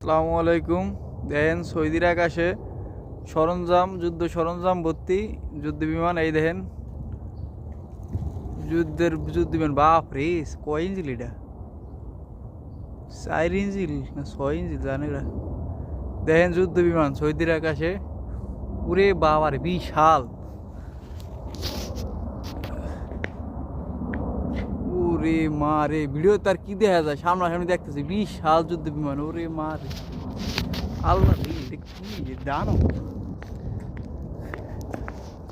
আসসালামু আলাইকুম। দেখেন সৌদির আকাশে সরঞ্জাম যুদ্ধ সরঞ্জাম ভর্তি যুদ্ধ বিমান। এই দেখেন যুদ্ধ বিমান। বাপ রে, কয় ইঞ্জিল এটা? 4 ইঞ্জিল না 6 ইঞ্জিল জানে এরা। দেখেন যুদ্ধ বিমান সৌদির আকাশে। উরে বাবার বিশাল। ওরে মা রে, ভিডিও তার কি দেখা যায়, সামনাসামনি দেখতেছি বিশাল যুদ্ধ বিমান। ওরে মা রে, আল্লাহ রে, এটা কি দানো!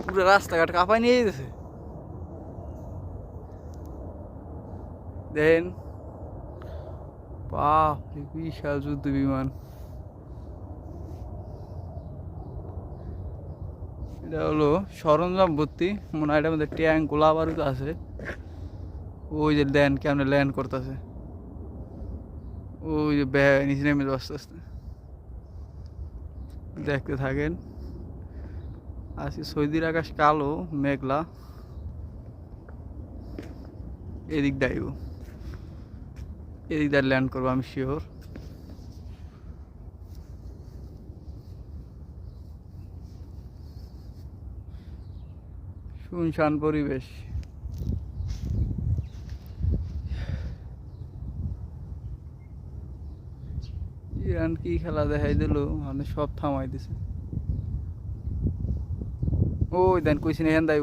পুরো রাস্তাঘাট কাঁপায় নিয়ে যেতেছে। দেখেন বাপ রে, বিশাল যুদ্ধ বিমান। এটা হলো সরঞ্জাম ভর্তি, মনে হয় এটার মধ্যে ট্যাঙ্ক গোলা বারুদ আছে। ওই যে দেন কেমন ল্যান্ড করতেছে, ওই যে নিচে নেমে আস্তে আস্তে দেখতে থাকেন। আজকে সৌদির আকাশ কালো মেঘলা। এদিক দাইব, এদিক দিয়ে ল্যান্ড করবো আমি শিওর। শুনশান পরিবেশ। ইরান কি খেলা দেখাই দিল, মানে সব থামাই দিছে। ওই দেন কইছি না, হেন দাই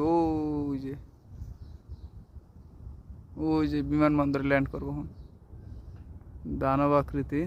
ওই যে বিমানবন্দরে ল্যান্ড করবো দানব আকৃতি।